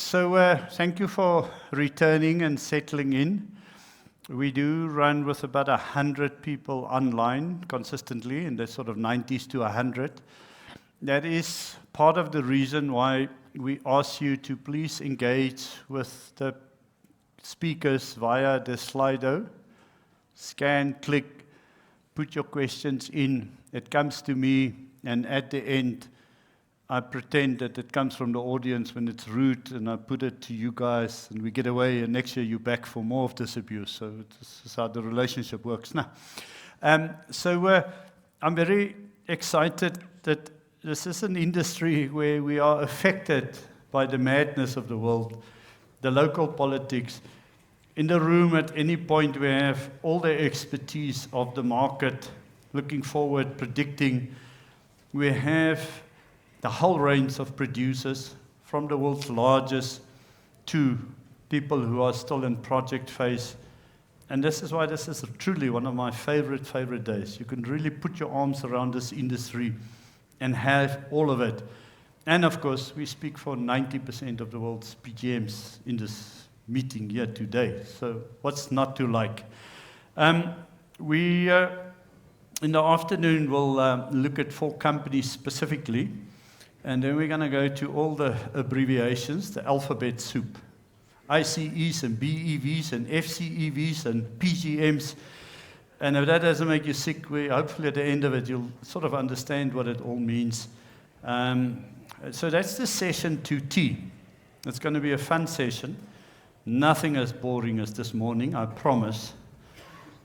Thank you for returning and settling in. We do run with about 100 people online consistently, in the sort of 90s to 100. That is part of the reason why we ask you to please engage with the speakers via the Slido. Scan, click, put your questions in. It comes to me, and at the end, I pretend that it comes from the audience when it's rude, and I put it to you guys, and we get away, and next year you're back for more of this abuse. So this is how the relationship works now. I'm very excited that this is an industry where we are affected by the madness of the world, the local politics. In the room at any point we have all the expertise of the market, looking forward, predicting. We have the whole range of producers, from the world's largest to people who are still in project phase. And this is why this is truly one of my favorite days. You can really put your arms around this industry and have all of it. And of course, we speak for 90% of the world's PGMs in this meeting here today. So what's not to like? We, in the afternoon, will look at 4 companies specifically. And then we're going to go to all the abbreviations, the alphabet soup. ICEs and BEVs and FCEVs and PGMs. And if that doesn't make you sick, hopefully at the end of it, you'll sort of understand what it all means. So that's the session 2T. It's going to be a fun session. Nothing as boring as this morning, I promise.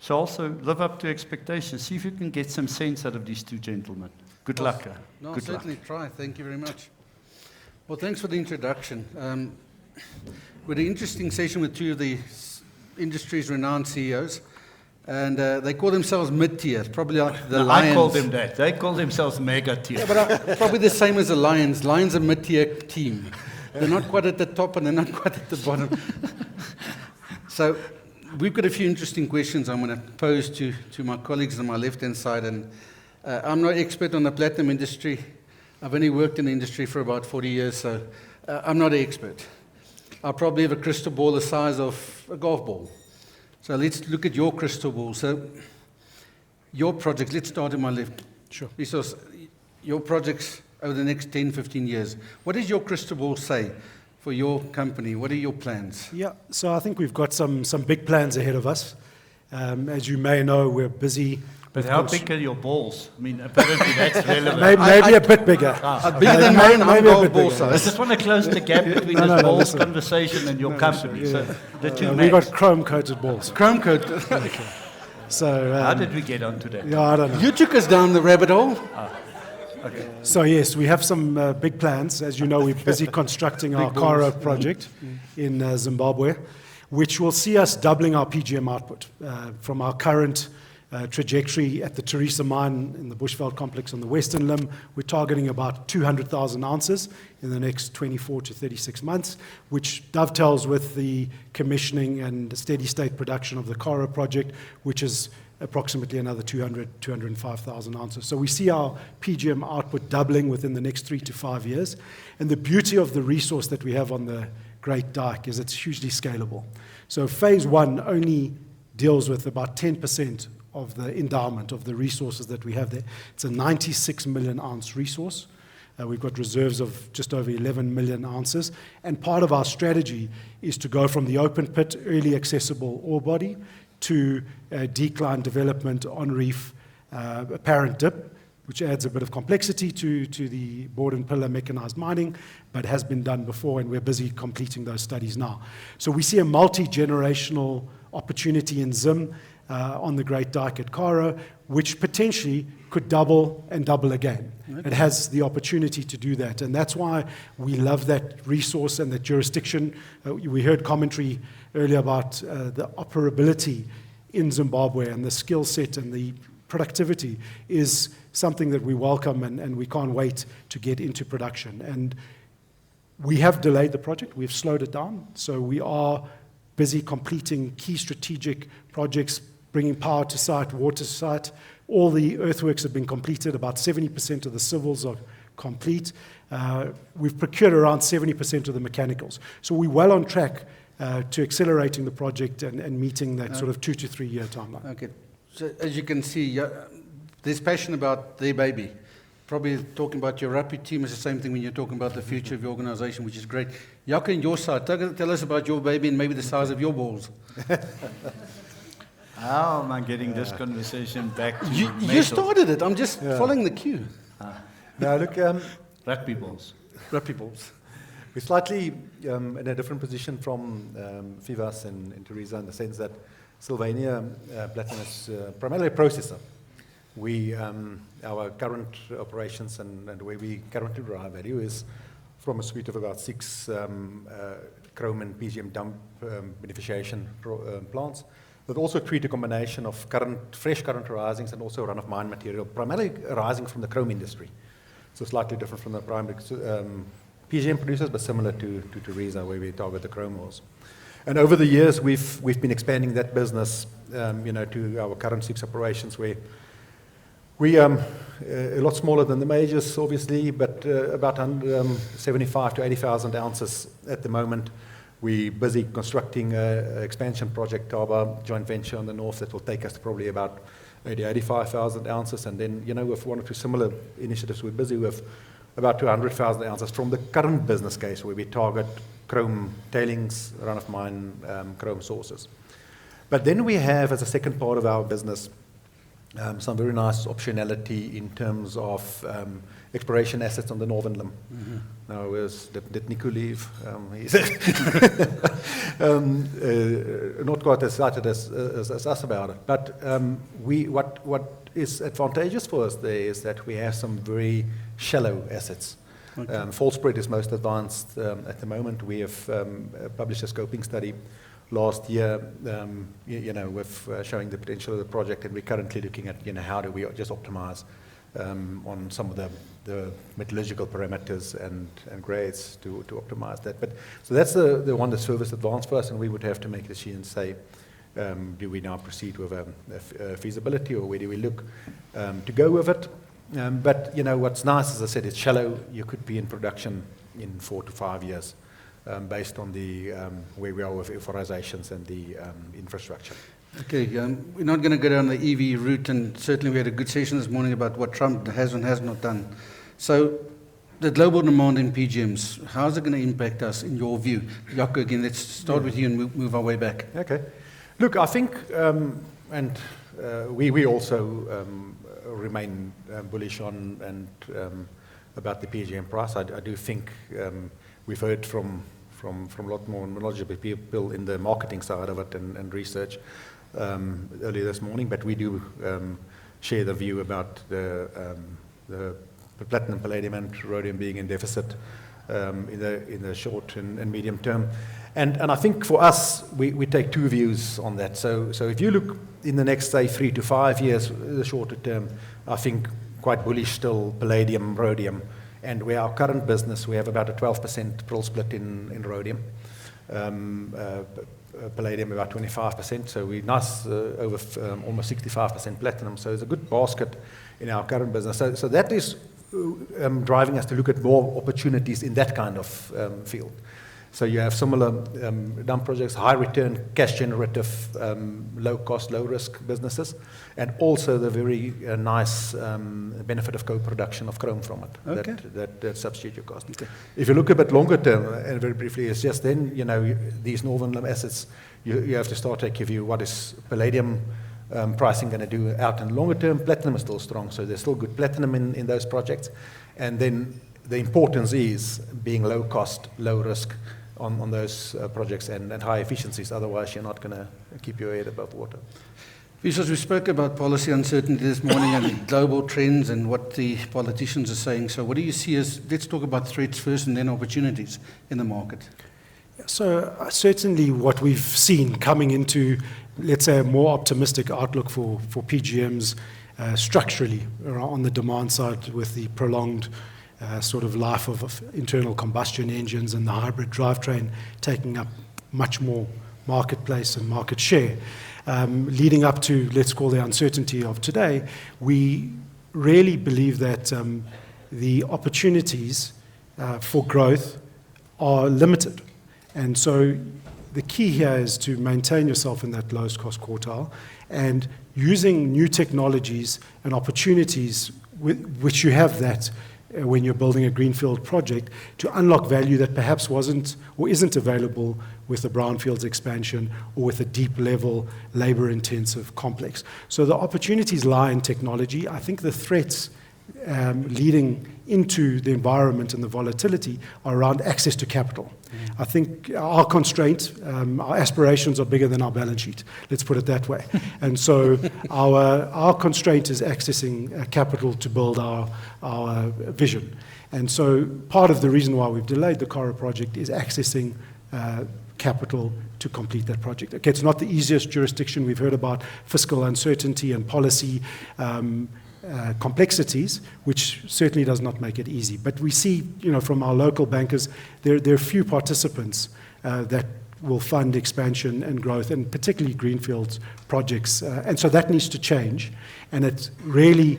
So also live up to expectations. See if you can get some sense out of these 2 gentlemen. Good luck. No, Good certainly luck. try. Thank you very much. Well, thanks for the introduction. We had an interesting session with 2 of the industry's renowned CEOs, and they call themselves mid-tier, probably like the Lions. I call them that. They call themselves mega-tier. Yeah, but probably the same as the Lions. Lions are mid-tier team. They're not quite at the top and they're not quite at the bottom. So we've got a few interesting questions I'm going to pose to my colleagues on my left-hand side. And I'm not expert on the platinum industry. I've only worked in the industry for about 40 years, so I'm not an expert. I'll probably have a crystal ball the size of a golf ball. So let's look at your crystal ball. So your project, let's start on my left. Sure. Because your projects over the next 10, 15 years, what does your crystal ball say for your company? What are your plans? Yeah, so I think we've got some big plans ahead of us. As you may know, we're busy. But how big are your balls? I mean, apparently that's relevant. Maybe a bit bigger. Bigger than mine, I'm golf ball I size. just want to close the gap between this balls conversation and your company. Yeah. So the 2 we've got match. chrome-coated balls. Chrome coat. So How did we get onto that? yeah, I don't know. You took us down the rabbit hole. Okay. So yes, we have some big plans. As you know, we're busy constructing our Karo project in Zimbabwe, which will see us doubling our PGM output from our current trajectory at the Tharisa mine in the Bushveld complex on the western limb. We're targeting about 200,000 ounces in the next 24 to 36 months, which dovetails with the commissioning and steady state production of the Karo project, which is approximately another 205,000 ounces. So we see our PGM output doubling within the next 3 to 5 years. And the beauty of the resource that we have on the Great Dyke is it's hugely scalable. So phase 1 only deals with about 10% of the endowment of the resources that we have there. It's a 96 million ounce resource. We've got reserves of just over 11 million ounces. And part of our strategy is to go from the open pit, early accessible ore body to decline development on reef, apparent dip, which adds a bit of complexity to the board and pillar mechanized mining, but has been done before, and we're busy completing those studies now. So we see a multi-generational opportunity in Zim on the Great Dyke at Karo, which potentially could double and double again. Okay. It has the opportunity to do that, and that's why we love that resource and that jurisdiction. We heard commentary earlier about the operability in Zimbabwe, and the skill set and the productivity is something that we welcome, and we can't wait to get into production. And we have delayed the project, we've slowed it down, so we are busy completing key strategic projects, bringing power to site, water to site. All the earthworks have been completed. About 70% of the civils are complete. We've procured around 70% of the mechanicals. So we're well on track to accelerating the project and meeting that sort of 2 to 3 year timeline. Okay. So as you can see, there's passion about their baby. Probably talking about your rugby team is the same thing when you're talking about the future of your organization, which is great. Jaco, on your side, tell us about your baby and maybe the size of your balls. How am I getting this conversation back to You started it. I'm just following the cue. Now, look, Rugby balls. Rugby balls. we're slightly in a different position from Phoevos and Tharisa in the sense that Sylvania Platinum is primarily a processor. We, our current operations and the way we currently derive value is from a suite of about 6 chrome and PGM dump beneficiation plants that also treat a combination of fresh current arisings and also run-of-mine material, primarily arising from the chrome industry. So slightly different from the primary PGM producers, but similar to Tharisa, where we target the chrome ores. And over the years, we've been expanding that business, to our current 6 operations, where we a lot smaller than the majors, obviously, but about 75 to 80,000 ounces at the moment. We're busy constructing an expansion project, Thaba joint venture on the north, that will take us to probably about 85,000 ounces. And then, with 1 or 2 similar initiatives, we're busy with about 200,000 ounces from the current business case, where we target chrome tailings, run-of-mine chrome sources. But then we have, as a second part of our business, some very nice optionality in terms of exploration assets on the northern limb. Mm-hmm. Now, did Nico leave? He's not quite as excited as us about it. But what is advantageous for us there is that we have some very shallow assets. Okay. Fault spread is most advanced at the moment. We have published a scoping study last year, with showing the potential of the project, and we're currently looking at, how do we just optimize on some of the metallurgical parameters and grades to optimize that. But so that's the one that's furthest advanced for us, and we would have to make a decision and say, do we now proceed with a feasibility, or where do we look to go with it? But what's nice, as I said, it's shallow. You could be in production in 4 to 5 years. Based on the where we are with authorizations and the infrastructure. Okay, we're not going to go down the EV route, and certainly we had a good session this morning about what Trump has and has not done. So, the global demand in PGMs, how is it going to impact us in your view? Jaco, again, let's start with you and move our way back. Okay. Look, I think, we also remain bullish on and about the PGM price. I do think we've heard from a lot more knowledgeable people in the marketing side of it and research earlier this morning, but we do share the view about the platinum, palladium, and rhodium being in deficit in the short and medium term. And I think for us, we take 2 views on that. So if you look in the next, say, 3 to 5 years, the shorter term, I think quite bullish still, palladium, rhodium. And where our current business, we have about a 12% prill split in rhodium, palladium about 25%, so we're nice over almost 65% platinum, so it's a good basket in our current business. So that is driving us to look at more opportunities in that kind of field. So you have similar dump projects, high return, cash generative, low cost, low risk businesses, and also the very nice benefit of co-production of chrome from it. Okay. That substitute your cost. Okay. If you look a bit longer term, and very briefly, it's just then, these northern limb assets, you have to start taking a view, what is palladium pricing going to do out in longer term? Platinum is still strong, so there's still good platinum in those projects. And then the importance is being low cost, low risk on those projects and high efficiencies. Otherwise, you're not going to keep your head above water. Phoevos, we spoke about policy uncertainty this morning and global trends and what the politicians are saying. So what do you see as, let's talk about threats first and then opportunities in the market. So certainly what we've seen coming into, let's say, a more optimistic outlook for PGMs structurally on the demand side with the prolonged sort of life of internal combustion engines and the hybrid drivetrain taking up much more marketplace and market share. Leading up to, let's call the uncertainty of today, we really believe that the opportunities for growth are limited. And so the key here is to maintain yourself in that lowest cost quartile and using new technologies and opportunities which you have that when you're building a greenfield project to unlock value that perhaps wasn't or isn't available with a brownfields expansion or with a deep level labor intensive complex. So the opportunities lie in technology. I think the threats leading into the environment and the volatility are around access to capital. I think our constraint, our aspirations are bigger than our balance sheet. Let's put it that way. And so our constraint is accessing capital to build our vision. And so part of the reason why we've delayed the Karo project is accessing capital to complete that project. Okay, it's not the easiest jurisdiction. We've heard about fiscal uncertainty and policy complexities, which certainly does not make it easy. But we see, from our local bankers, there are few participants that will fund expansion and growth, and particularly greenfields projects. And so that needs to change, and it's really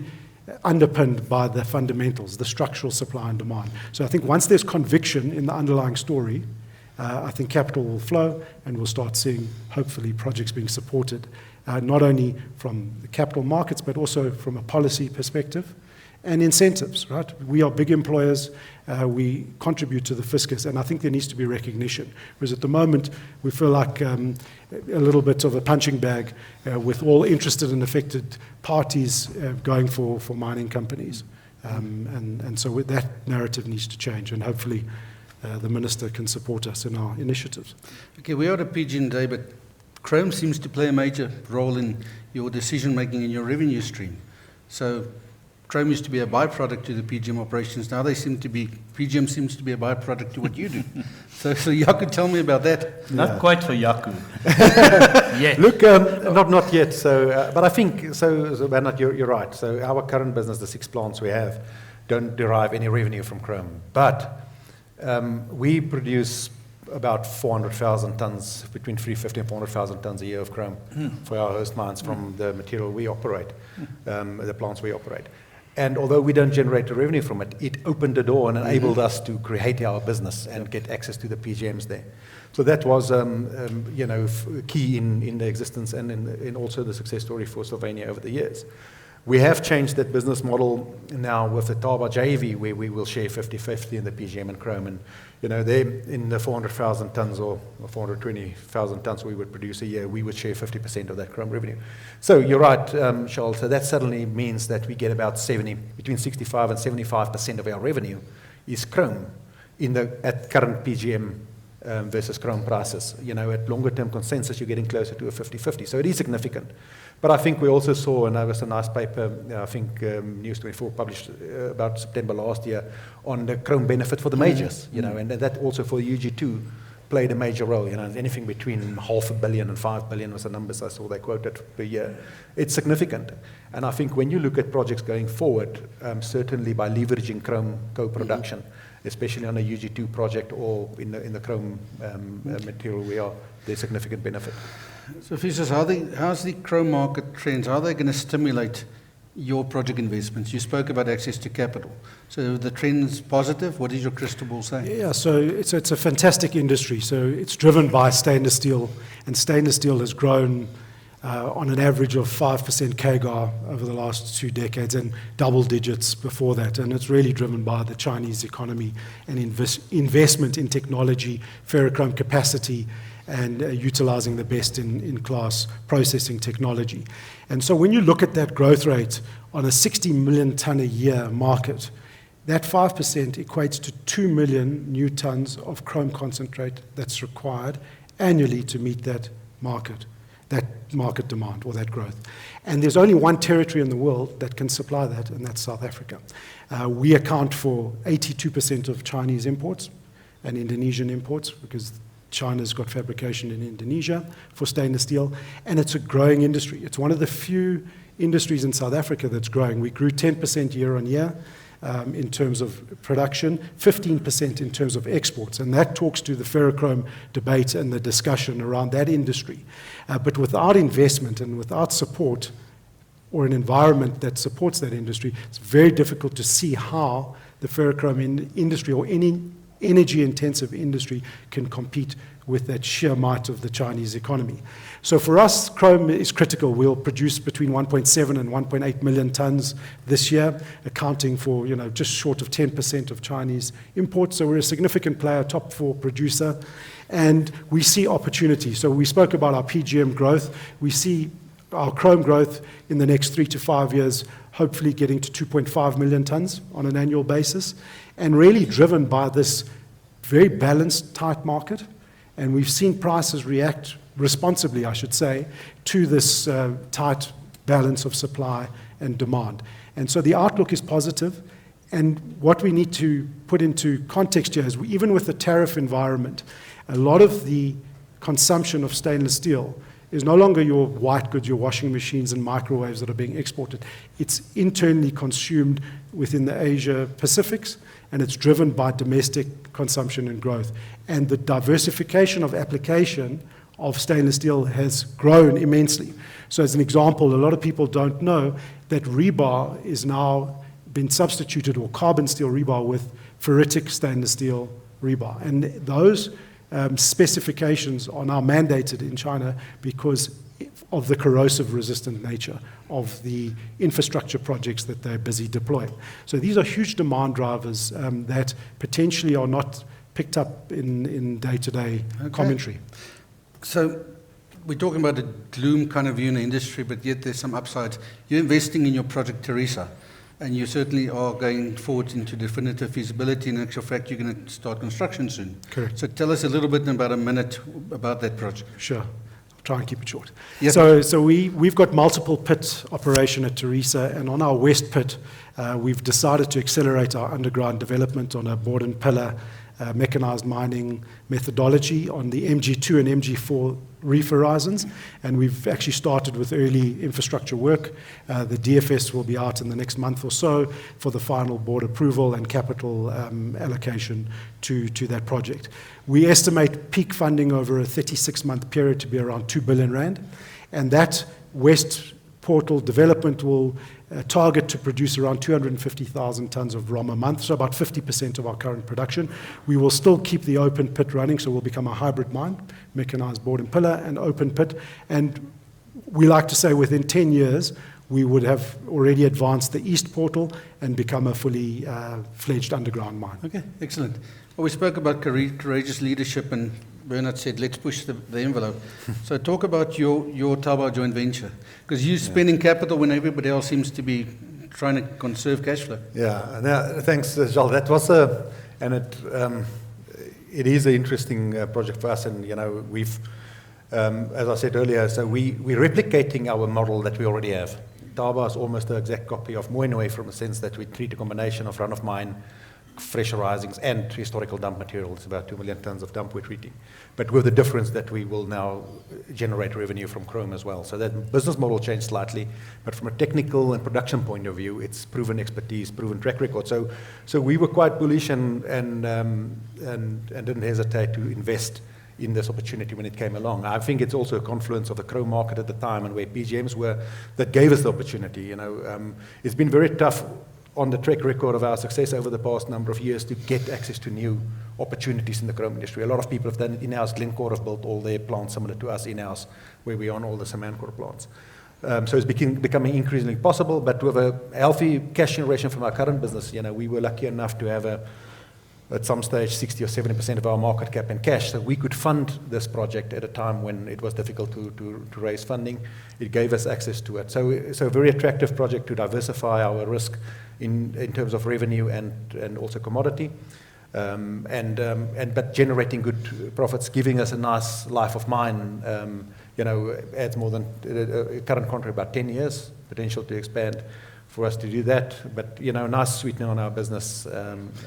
underpinned by the fundamentals, the structural supply and demand. So I think once there's conviction in the underlying story, I think capital will flow, and we'll start seeing, hopefully, projects being supported not only from the capital markets, but also from a policy perspective and incentives, right? We are big employers, we contribute to the fiscus, and I think there needs to be recognition. Whereas at the moment, we feel like a little bit of a punching bag with all interested and affected parties going for mining companies. And so that narrative needs to change, and hopefully the Minister can support us in our initiatives. Okay, we are at a PGM day, but chrome seems to play a major role in your decision-making and your revenue stream. So chrome used to be a byproduct to the PGM operations. Now PGM seems to be a byproduct to what you do. So Jaco, tell me about that. Not quite for Jaco. Yet. Look, not yet. So, but I think, so Bernard, you're right. So our current business, the 6 plants we have, don't derive any revenue from chrome. But we produce about 400,000 tons, between 350 and 400,000 tons a year of chrome for our host mines from the material we operate, the plants we operate. And although we don't generate the revenue from it, it opened the door and enabled us to create our business and get access to the PGMs there. So that was, key in the existence and in also the success story for Sylvania over the years. We have changed that business model now with the Thaba JV, where we will share 50-50 in the PGM and chrome. And, there in the 400,000 tons or 420,000 tons we would produce a year, we would share 50% of that chrome revenue. So you're right, Charl. So that suddenly means that we get about between 65 and 75% of our revenue is chrome at current PGM versus chrome prices. At longer term consensus, you're getting closer to a 50-50. So it is significant. But I think we also saw, and there was a nice paper, I think News 24 published about September last year, on the chrome benefit for the majors, and that also for UG2 played a major role. Anything between $500 million and $5 billion was the numbers I saw they quoted per year. It's significant. And I think when you look at projects going forward, certainly by leveraging chrome co-production, especially on a UG2 project or in the chrome material, there's significant benefit. So Phoevos, how's the chrome market trends? How are they going to stimulate your project investments? You spoke about access to capital. So the trend's positive. What does your crystal ball say? Yeah, so it's a fantastic industry. So it's driven by stainless steel, and stainless steel has grown on an average of 5% CAGR over the last 2 decades and double digits before that. And it's really driven by the Chinese economy and investment in technology, ferrochrome capacity, and utilizing the best in class processing technology. And so when you look at that growth rate on a 60 million ton a year market, that 5% equates to 2 million new tons of chrome concentrate that's required annually to meet that market demand or that growth. And there's only one territory in the world that can supply that, and that's South Africa. We account for 82% of Chinese imports and Indonesian imports, because China's got fabrication in Indonesia for stainless steel, and it's a growing industry. It's one of the few industries in South Africa that's growing. We grew 10% year on year in terms of production, 15% in terms of exports, and that talks to the ferrochrome debate and the discussion around that industry. But without investment and without support or an environment that supports that industry, it's very difficult to see how the ferrochrome industry or any energy-intensive industry can compete with that sheer might of the Chinese economy. So for us, chrome is critical. We'll produce between 1.7 and 1.8 million tons this year, accounting for just short of 10% of Chinese imports. So we're a significant player, top 4 producer, and we see opportunity. So we spoke about our PGM growth. We see our chrome growth in the next 3 to 5 years, hopefully getting to 2.5 million tons on an annual basis, and really driven by this very balanced, tight market. And we've seen prices react responsibly, I should say, to this tight balance of supply and demand. And so the outlook is positive. And what we need to put into context here is even with the tariff environment, a lot of the consumption of stainless steel is no longer your white goods, your washing machines and microwaves that are being exported. It's internally consumed within the Asia Pacifics, and it's driven by domestic consumption and growth. And the diversification of application of stainless steel has grown immensely. So as an example, a lot of people don't know that rebar is now been substituted, or carbon steel rebar, with ferritic stainless steel rebar. And those specifications are now mandated in China because of the corrosive resistant nature of the infrastructure projects that they're busy deploying. So these are huge demand drivers that potentially are not picked up in day-to-day commentary. So we're talking about a gloom kind of view in the industry, but yet there's some upsides. You're investing in your project Tharisa, and you certainly are going forward into definitive feasibility. In actual fact, you're going to start construction soon. Correct. So tell us a little bit in about a minute about that project. Sure. Try and keep it short. Yep. So we've got multiple pit operation at Tharisa, and on our west pit, we've decided to accelerate our underground development on a board and pillar mechanized mining methodology on the MG2 and MG4 reef horizons, and we've actually started with early infrastructure work. The DFS will be out in the next month or so for the final board approval and capital allocation to that project. We estimate peak funding over a 36-month period to be around 2 billion rand, and that west portal development will target to produce around 250,000 tons of ROM a month, so about 50% of our current production. We will still keep the open pit running, so we'll become a hybrid mine, mechanized board and pillar and open pit. And we like to say within 10 years, we would have already advanced the east portal and become a fully fledged underground mine. Okay, excellent. Well, we spoke about courageous leadership, and Bernard said, let's push the envelope. So talk about your Thaba joint venture, because you're spending capital when everybody else seems to be trying to conserve cash flow. Yeah, no, thanks, Charl. That was it is an interesting project for us, and we've, as I said earlier, so we're replicating our model that we already have. Thaba is almost the exact copy of Mooinooi, from the sense that we treat a combination of run-of-mine, fresh risings and historical dump material. It's about 2 million tons of dump we're treating, but with the difference that we will now generate revenue from chrome as well. So that business model changed slightly, but from a technical and production point of view, it's proven expertise, proven track record. So we were quite bullish and didn't hesitate to invest in this opportunity when it came along. I think it's also a confluence of the chrome market at the time and where PGMs were that gave us the opportunity. It's been very tough on the track record of our success over the past number of years to get access to new opportunities in the chrome industry. A lot of people have done it in-house. Glencore have built all their plants similar to us in-house, where we own all the Samancor plants. So it's becoming increasingly possible, but with a healthy cash generation from our current business, we were lucky enough to have at some stage 60 or 70% of our market cap in cash, so we could fund this project at a time when it was difficult to raise funding. It gave us access to it. So a very attractive project to diversify our risk in terms of revenue and also commodity, but generating good profits, giving us a nice life of mine. Adds more than current contract about 10 years potential to expand for us to do that, but nice sweetener on our business,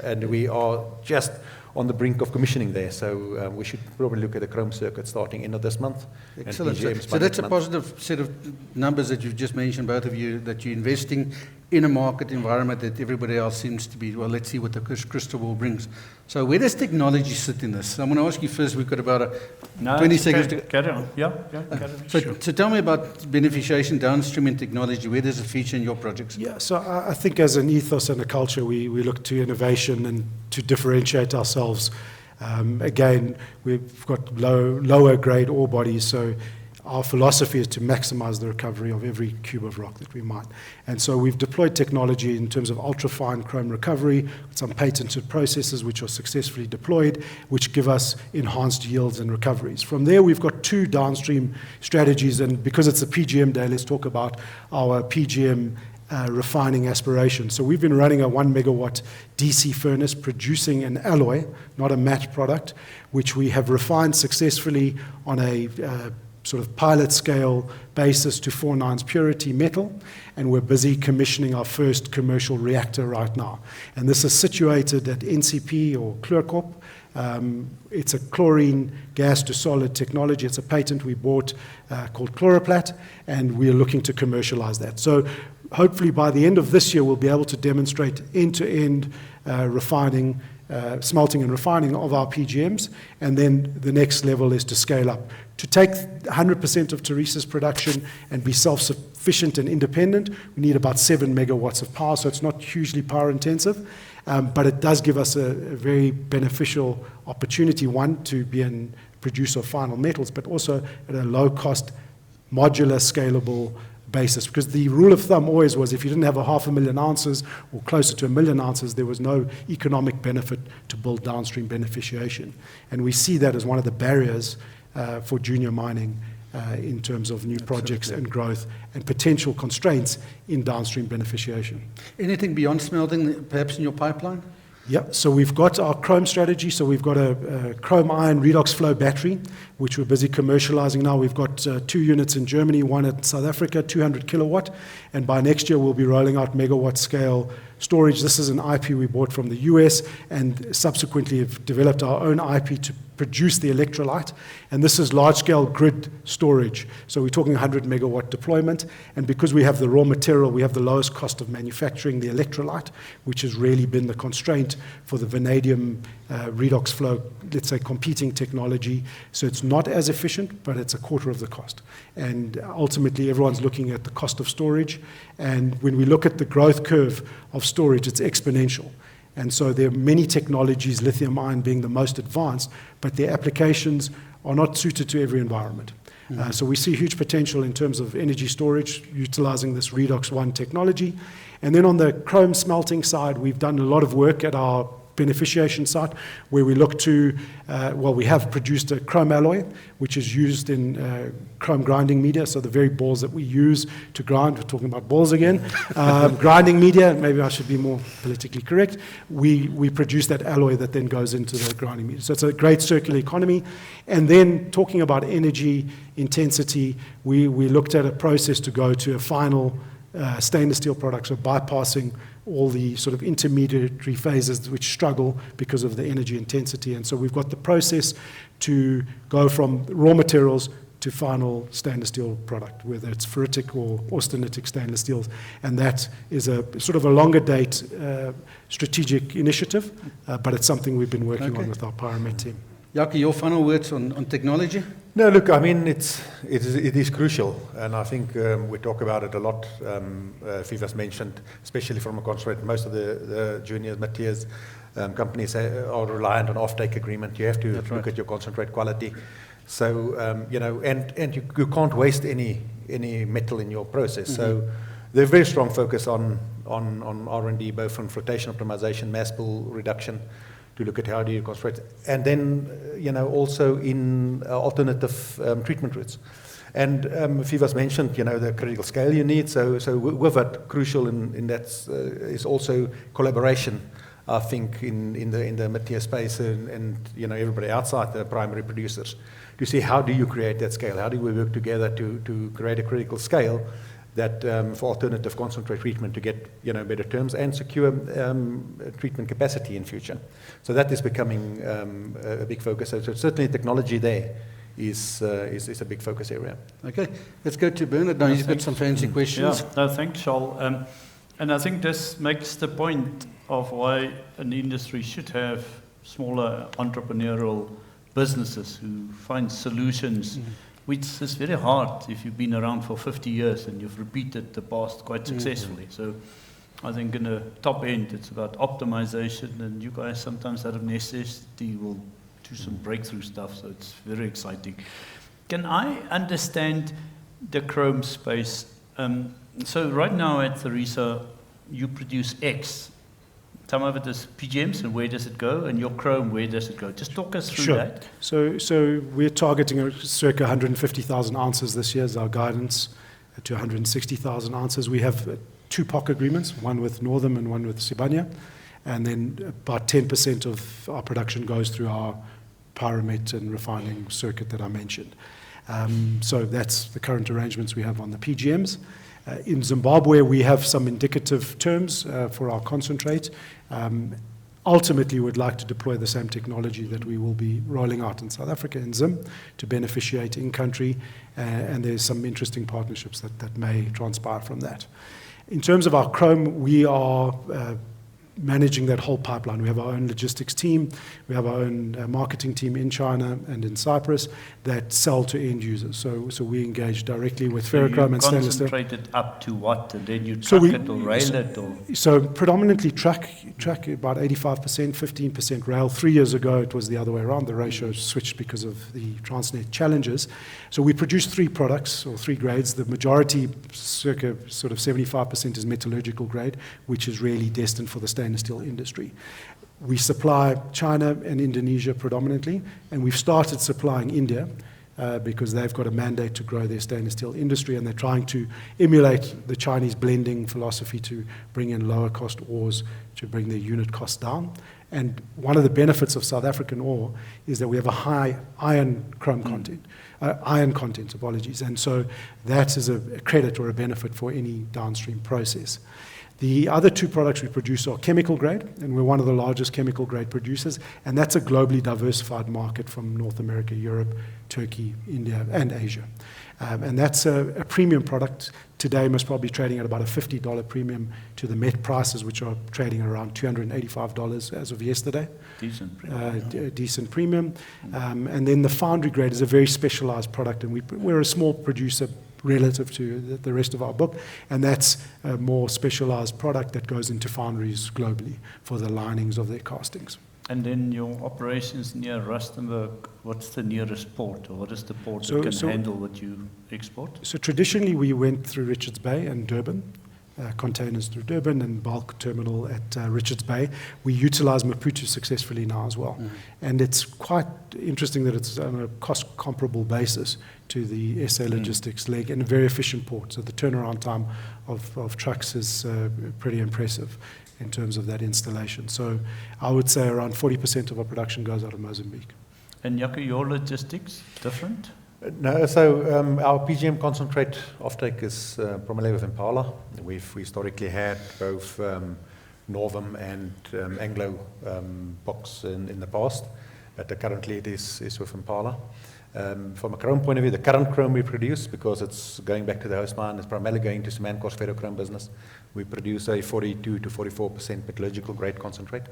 and we are just on the brink of commissioning there, so we should probably look at the chrome circuit starting end of this month. Excellent. So that's a positive set of numbers that you've just mentioned, both of you, that you're investing in a market environment that everybody else seems to be, well, let's see what the crystal ball brings. So where does technology sit in this? I'm going to ask you first. We've got about 20 seconds to carry on. Yeah, carry on. So tell me about beneficiation, downstream and technology. Where does it feature in your projects? Yeah, so I think as an ethos and a culture, we look to innovation and to differentiate ourselves. Again, we've got lower grade ore bodies, so our philosophy is to maximize the recovery of every cube of rock that we mine. And so we've deployed technology in terms of ultra-fine chrome recovery, some patented processes which are successfully deployed, which give us enhanced yields and recoveries. From there, we've got 2 downstream strategies, and because it's a PGM day, let's talk about our PGM refining aspirations. So we've been running a 1 megawatt DC furnace producing an alloy, not a matte product, which we have refined successfully on a sort of pilot scale basis to 4/9 purity metal, and we're busy commissioning our first commercial reactor right now. And this is situated at NCP or Fluor. It's a chlorine gas to solid technology. It's a patent we bought called Chloroplat, and we're looking to commercialize that. So hopefully by the end of this year, we'll be able to demonstrate end-to-end refining, smelting and refining of our PGMs, and then the next level is to scale up. To take 100% of Tharisa's production and be self-sufficient and independent, we need about 7 megawatts of power, so it's not hugely power intensive, but it does give us a very beneficial opportunity, one, to be a producer of final metals, but also at a low-cost, modular, scalable basis. Because the rule of thumb always was if you didn't have 500,000 ounces or closer to 1 million ounces, there was no economic benefit to build downstream beneficiation. And we see that as one of the barriers for junior mining in terms of new projects and growth and potential constraints in downstream beneficiation. Anything beyond smelting, perhaps in your pipeline? Yeah, so we've got our chrome strategy. So we've got a chrome iron redox flow battery, which we're busy commercializing now. We've got 2 units in Germany, 1 at South Africa, 200 kilowatt. And by next year, we'll be rolling out megawatt scale storage. This is an IP we bought from the US, and subsequently have developed our own IP to produce the electrolyte. And this is large-scale grid storage. So we're talking 100 megawatt deployment. And because we have the raw material, we have the lowest cost of manufacturing the electrolyte, which has really been the constraint for the vanadium redox flow, let's say, competing technology. So it's not as efficient, but it's a quarter of the cost. And ultimately, everyone's looking at the cost of storage. And when we look at the growth curve of storage, it's exponential. And so there are many technologies, lithium ion being the most advanced, but their applications are not suited to every environment. So we see huge potential in terms of energy storage, utilizing this Redox 1 technology. And then on the chrome smelting side, we've done a lot of work at our beneficiation site where we look to, we have produced a chrome alloy, which is used in chrome grinding media. So the very balls that we use to grind, we're talking about balls again, grinding media, maybe I should be more politically correct. We produce that alloy that then goes into the grinding media. So it's a great circular economy. And then talking about energy intensity, we looked at a process to go to a final stainless steel product, so bypassing all the sort of intermediary phases which struggle because of the energy intensity. And so we've got the process to go from raw materials to final stainless steel product, whether it's ferritic or austenitic stainless steels. And that is a sort of a longer date strategic initiative, but it's something we've been working on with our Pyromet team. Jaco, your final words on technology? No, look, I mean, it is crucial, and I think we talk about it a lot. Phoevos mentioned, especially from a concentrate, most of the junior mid-tiers companies are reliant on offtake agreement. You have to look at your concentrate quality. So, and you can't waste any metal in your process. So there's a very strong focus on R&D, both on flotation optimization, mass pull reduction, to look at how do you concentrate, and then also in alternative treatment routes. And Phoevos mentioned the critical scale you need. So with that, crucial in that is also collaboration. I think in the mid-tier space and everybody outside the primary producers to see how do you create that scale? How do we work together to create a critical scale that for alternative concentrate treatment to get better terms and secure treatment capacity in future. So that is becoming a big focus. So certainly technology there is a big focus area. Okay, let's go to Bernard now. He's got some fancy questions. Yeah, no, thanks, Charl. And I think this makes the point of why an industry should have smaller entrepreneurial businesses who find solutions, which is very hard if you've been around for 50 years and you've repeated the past quite successfully. So I think in the top end, it's about optimization, and you guys sometimes out of necessity will do some breakthrough stuff, so it's very exciting. Can I understand the chrome space? So right now at Tharisa, you produce X. Some of it is PGMs, and where does it go? And your chrome, where does it go? Just talk us through that. So we're targeting circa 150,000 ounces this year as our guidance to 160,000 ounces. We have 2 POC agreements, one with Northam and one with Sylvania, and then about 10% of our production goes through our pyromet and refining circuit that I mentioned. So that's the current arrangements we have on the PGMs. In Zimbabwe, we have some indicative terms for our concentrate. Ultimately, we'd like to deploy the same technology that we will be rolling out in South Africa in Zim to beneficiate in country, and there's some interesting partnerships that may transpire from that. In terms of our chrome, we are managing that whole pipeline. We have our own logistics team, we have our own marketing team in China and in Cyprus that sell to end users. So we engage directly with ferrochrome and stainless steel. Concentrate it up to what, and then you truck it or rail it? Or? So predominantly truck about 85%, 15% rail. 3 years ago it was the other way around. The ratio switched because of the Transnet challenges. So we produce 3 products or 3 grades. The majority, circa sort of 75%, is metallurgical grade, which is really destined for the stainless steel industry. We supply China and Indonesia predominantly, and we've started supplying India because they've got a mandate to grow their stainless steel industry, and they're trying to emulate the Chinese blending philosophy to bring in lower cost ores to bring their unit costs down. And one of the benefits of South African ore is that we have a high iron content, apologies, and so that is a credit or a benefit for any downstream process. The other 2 products we produce are chemical grade, and we're one of the largest chemical grade producers, and that's a globally diversified market from North America, Europe, Turkey, India, and Asia. And that's a premium product. Today, most probably trading at about a $50 premium to the met prices, which are trading around $285 as of yesterday. Decent premium. Decent premium. And then the foundry grade is a very specialized product, and we're a small producer relative to the rest of our book, and that's a more specialized product that goes into foundries globally for the linings of their castings. And then your operations near Rustenburg, what's the nearest port, or what is the port that can handle what you export? So traditionally we went through Richards Bay and Durban, containers through Durban and bulk terminal at Richards Bay. We utilize Maputo successfully now as well. And it's quite interesting that it's on a cost comparable basis to the SA logistics leg, and a very efficient port. So the turnaround time of trucks is pretty impressive in terms of that installation. So I would say around 40% of our production goes out of Mozambique. And Jaco, your logistics different? No, so our PGM concentrate offtake is primarily with Impala. We've historically had both Northam and Anglo box in the past, but currently it is with Impala. From a chrome point of view, the current chrome we produce, because it's going back to the host mine, is primarily going to Smanco's ferrochrome business. We produce a 42 to 44% metallurgical grade concentrate.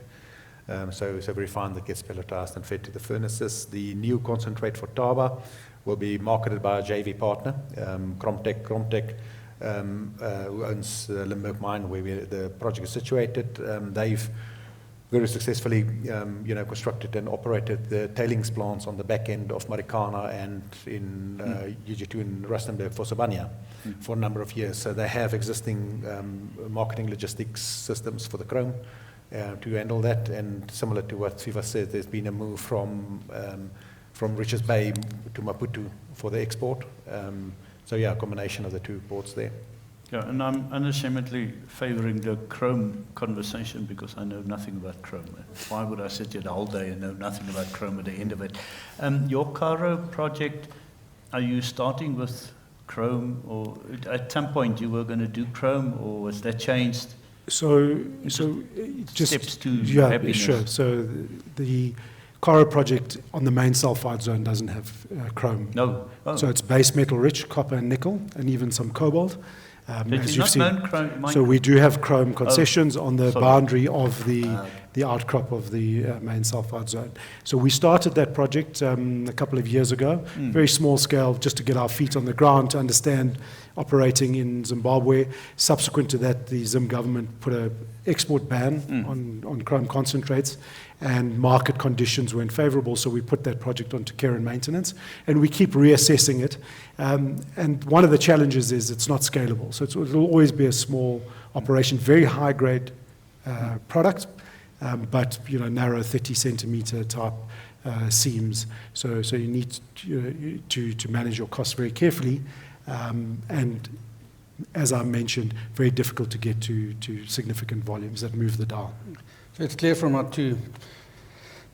So we find that gets pelletized and fed to the furnaces. The new concentrate for Thaba will be marketed by our JV partner, Kromtech, who owns Limburg Mine, where the project is situated. They've very successfully constructed and operated the tailings plants on the back end of Marikana and in UG2 in Rustenburg for Sylvania for a number of years. So they have existing marketing logistics systems for the chrome to handle that. And similar to what Phoevos said, there's been a move from Richards Bay to Maputo for the export. So yeah, a combination of the 2 ports there. Yeah, and I'm unashamedly favoring the chrome conversation because I know nothing about chrome. Why would I sit here the whole day and know nothing about chrome at the end of it? Your Karo project, are you starting with chrome, or at some point you were going to do chrome, or was that changed? So just steps to happiness. Sure. So the Karo project on the main sulfide zone doesn't have chrome. No. Oh. So it's base metal rich, copper and nickel, and even some cobalt. Did as you you've not seen. known chrome mine? So we do have chrome concessions on the sorry. boundary of the outcrop of the main sulfide zone. So we started that project a couple of years ago, very small scale, just to get our feet on the ground, to understand operating in Zimbabwe. Subsequent to that, the Zim government put an export ban on chrome concentrates, and market conditions weren't favorable, so we put that project onto care and maintenance, and we keep reassessing it. And one of the challenges is it's not scalable, so it'll always be a small operation, very high-grade product, but narrow 30-centimeter type seams. So you need to manage your costs very carefully, and as I mentioned, very difficult to get to significant volumes that move the dial. So it's clear from our two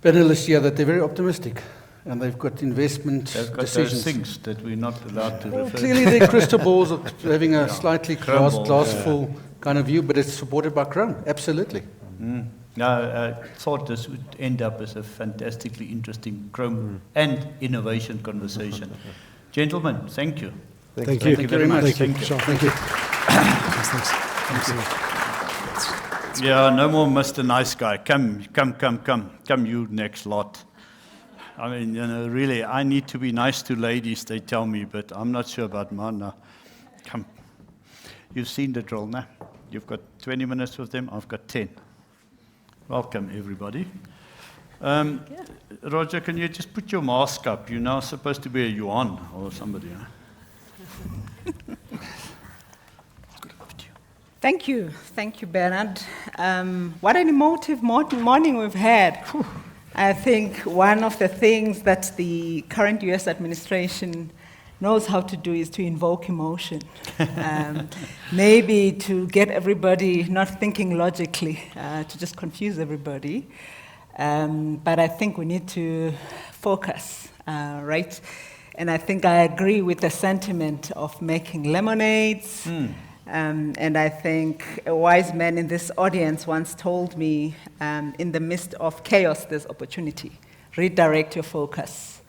panelists here that they're very optimistic, and they've got investment They've got decisions. those things that we're not allowed to Well, refer to. clearly their crystal balls are having a slightly Chrome balls, glass full kind of view, but it's supported by chrome, absolutely. No, I thought this would end up as a fantastically interesting chrome and innovation conversation. Gentlemen, thank you. Thank you. Thank you very much. Thank you. Thank you. Sure. Thank you. Thanks. Yeah, no more Mr. Nice Guy. Come, you next lot. I mean, really, I need to be nice to ladies, they tell me, but I'm not sure about Marna. Come. You've seen the drill now. You've got 20 minutes with them, I've got 10. Welcome, everybody. Roger, can you just put your mask up? You're now supposed to be a Yuan or somebody. Huh? Thank you, Bernard. What an emotive morning we've had. Whew. I think one of the things that the current US administration knows how to do is to invoke emotion. Maybe to get everybody not thinking logically, to just confuse everybody. But I think we need to focus, right? And I think I agree with the sentiment of making lemonades. And I think a wise man in this audience once told me, in the midst of chaos, there's opportunity. Redirect your focus.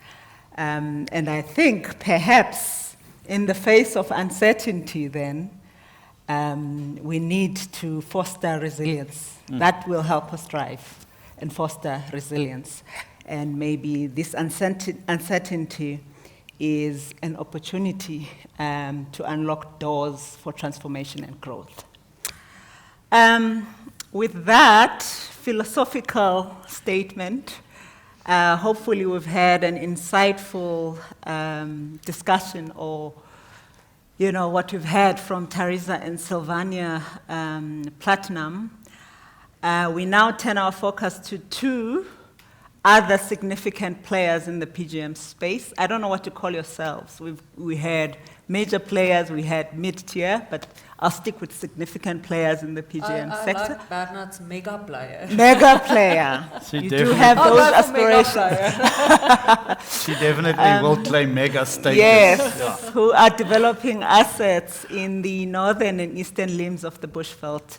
And I think perhaps in the face of uncertainty then, we need to foster resilience. That will help us thrive and foster resilience. And maybe this uncertainty is an opportunity to unlock doors for transformation and growth. With that philosophical statement, hopefully we've had an insightful discussion, or what we've heard from Tharisa and Sylvania Platinum. We now turn our focus to two other significant players in the PGM space. I don't know what to call yourselves. We had major players, we had mid-tier, but I'll stick with significant players in the PGM sector. I like Bernard's mega player. Mega player. You do have those aspirations. She definitely will claim mega status. Yes, who are developing assets in the northern and eastern limbs of the Bushveld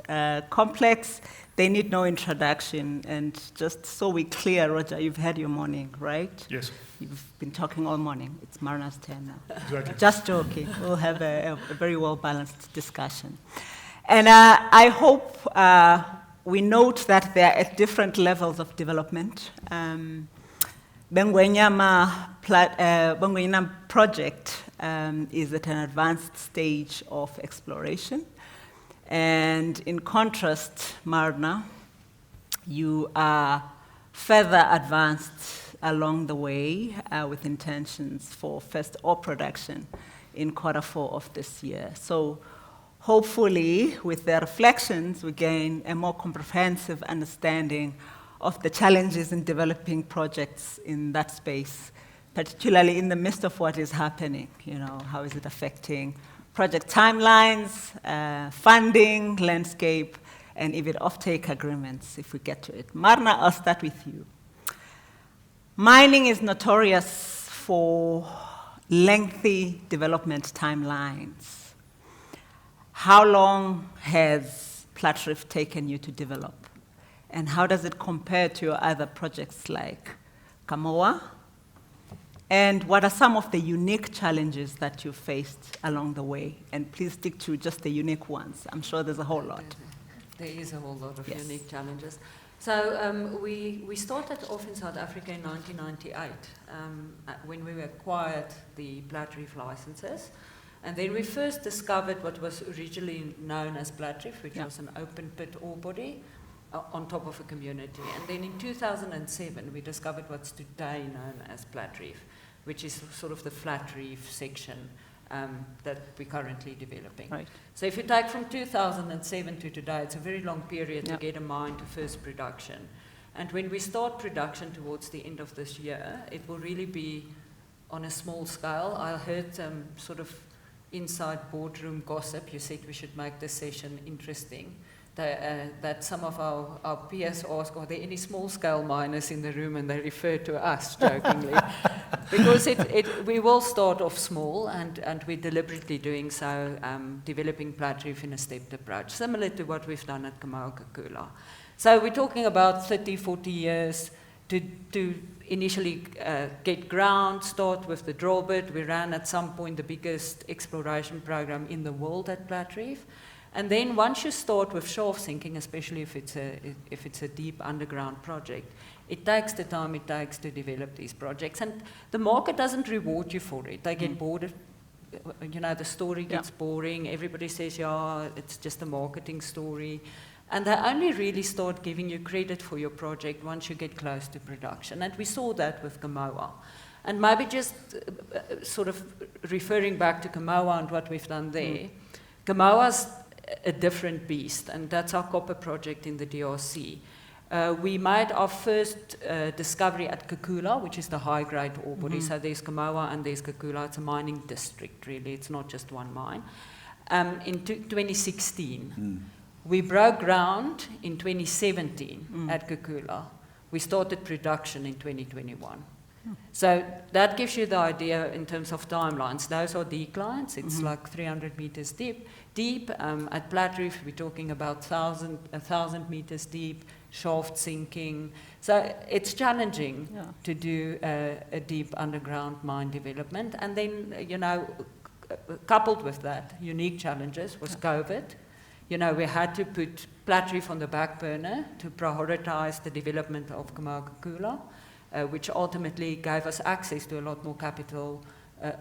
complex. They need no introduction, and just so we're clear, Roger, you've had your morning, right? Yes. You've been talking all morning. It's Marna's turn now. Exactly. Just joking. We'll have a very well-balanced discussion. And I hope we note that they're at different levels of development. Benguyama project is at an advanced stage of exploration. And in contrast, Marna, you are further advanced along the way with intentions for first ore production in Q4 of this year. So hopefully, with the reflections, we gain a more comprehensive understanding of the challenges in developing projects in that space, particularly in the midst of what is happening. How is it affecting project timelines, funding, landscape, and even offtake agreements, if we get to it. Marna, I'll start with you. Mining is notorious for lengthy development timelines. How long has Platreef taken you to develop? And how does it compare to your other projects like Kamoa And what are some of the unique challenges that you faced along the way? And please stick to just the unique ones. I'm sure there's a whole lot. There is a whole lot of Yes. unique challenges. So we started off in South Africa in 1998 when we acquired the Platreef licenses. And then we first discovered what was originally known as Platreef, which was an open pit ore body on top of a community. And then in 2007, we discovered what's today known as Platreef, which is sort of the flat reef section that we're currently developing. Right. So if you take from 2007 to today, it's a very long period to get a mine to first production. And when we start production towards the end of this year, it will really be on a small scale. I heard sort of inside boardroom gossip, you said we should make this session interesting, that some of our peers ask, are there any small-scale miners in the room, and they refer to us jokingly. Because we will start off small, and we're deliberately doing so, developing Platreef in a stepped approach, similar to what we've done at Kamoa-Kakula. So we're talking about 30, 40 years to initially get ground, start with the drill bit. We ran at some point the biggest exploration program in the world at Platreef. And then once you start with shaft sinking, especially if it's a deep underground project, it takes the time it takes to develop these projects. And the market doesn't reward you for it. They get bored. You know, the story gets boring. Everybody says, yeah, it's just a marketing story. And they only really start giving you credit for your project once you get close to production. And we saw that with Kamoa. And maybe just sort of referring back to Kamoa and what we've done there, Kamoa's a different beast, and that's our copper project in the DRC. We made our first discovery at Kakula, which is the high-grade ore body. So there's Kamoa and there's Kakula. It's a mining district, really. It's not just one mine. In 2016, we broke ground in 2017 at Kakula. We started production in 2021. So that gives you the idea in terms of timelines. Those are declines. It's like 300 meters deep. At Platreef, we're talking about 1,000 meters deep, shaft sinking. So it's challenging to do a deep underground mine development. And then, you know, coupled with that, unique challenges was COVID. You know, we had to put Platreef on the back burner to prioritize the development of Kamoa-Kakula, which ultimately gave us access to a lot more capital,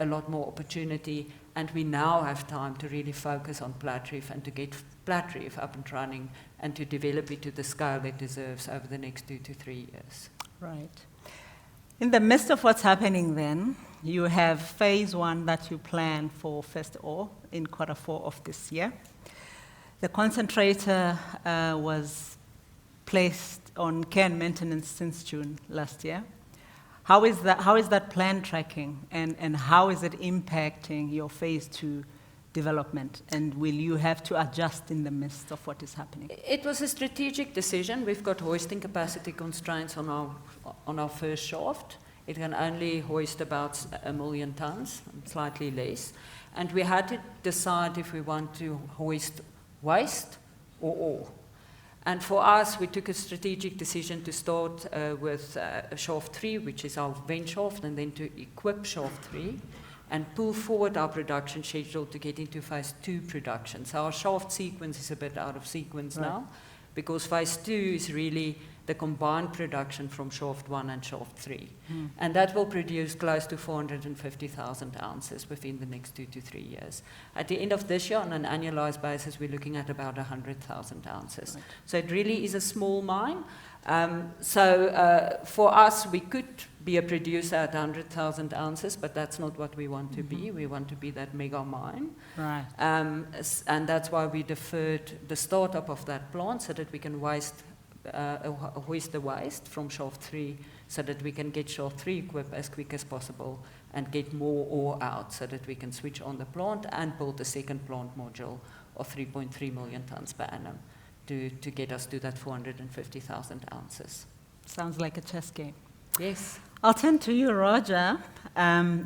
a lot more opportunity, and we now have time to really focus on Platreef and to get Platreef up and running and to develop it to the scale it deserves over the next 2 to 3 years. Right. In the midst of what's happening then, you have phase 1 that you plan for first ore in Q4 of this year. The concentrator was placed on care and maintenance since June last year. How is that plan tracking, and how is it impacting your phase 2 development? And will you have to adjust in the midst of what is happening? It was a strategic decision. We've got hoisting capacity constraints on our first shaft. It can only hoist about 1 million tons, slightly less. And we had to decide if we want to hoist waste or ore. And for us, we took a strategic decision to start with shaft 3, which is our vent shaft, and then to equip shaft 3 and pull forward our production schedule to get into phase 2 production. So our shaft sequence is a bit out of sequence now, because phase 2 is really the combined production from shaft 1 and shaft 3. And that will produce close to 450,000 ounces within the next 2 to 3 years. At the end of this year, on an annualized basis, we're looking at about 100,000 ounces. Right. So it really is a small mine. For us, we could be a producer at 100,000 ounces, but that's not what we want to be. We want to be that mega mine. Right. And that's why we deferred the startup of that plant so that we can hoist the waste from shaft 3 so that we can get shaft 3 equipped as quick as possible and get more ore out so that we can switch on the plant and build a second plant module of 3.3 million tons per annum to get us to that 450,000 ounces. Sounds like a chess game. Yes. I'll turn to you, Roger.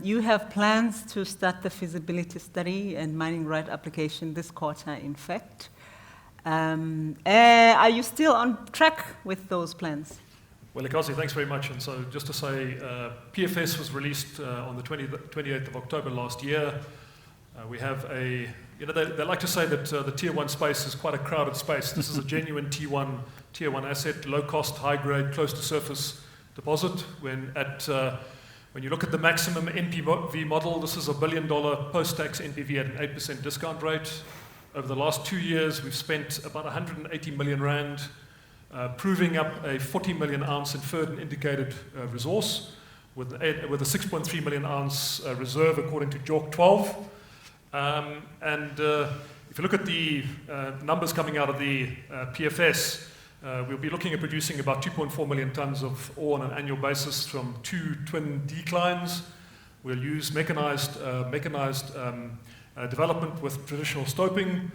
You have plans to start the feasibility study and mining right application this quarter, in fact. Are you still on track with those plans? Well, Ikazi, thanks very much. And so just to say, PFS was released on the 28th of October last year. We have a, they like to say that the tier 1 space is quite a crowded space. This is a genuine tier 1 asset, low cost, high grade, close to surface deposit. When you look at the maximum NPV model, this is $1 billion post-tax NPV at an 8% discount rate. Over the last 2 years, we've spent about 180 million rand proving up a 40 million ounce inferred and indicated resource with a 6.3 million ounce reserve according to JORC 12. If you look at the numbers coming out of the PFS, we'll be looking at producing about 2.4 million tons of ore on an annual basis from 2 twin declines. We'll use mechanized development with traditional stoping,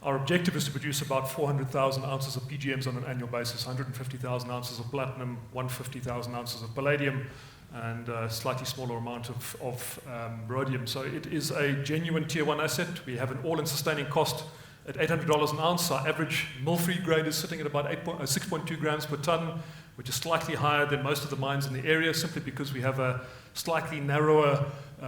our objective is to produce about 400,000 ounces of PGMs on an annual basis, 150,000 ounces of platinum, 150,000 ounces of palladium, and a slightly smaller amount of rhodium. So it is a genuine tier 1 asset. We have an all-in sustaining cost at $800 an ounce. Our average mill-free grade is sitting at about 6.2 grams per ton, which is slightly higher than most of the mines in the area, simply because we have a slightly narrower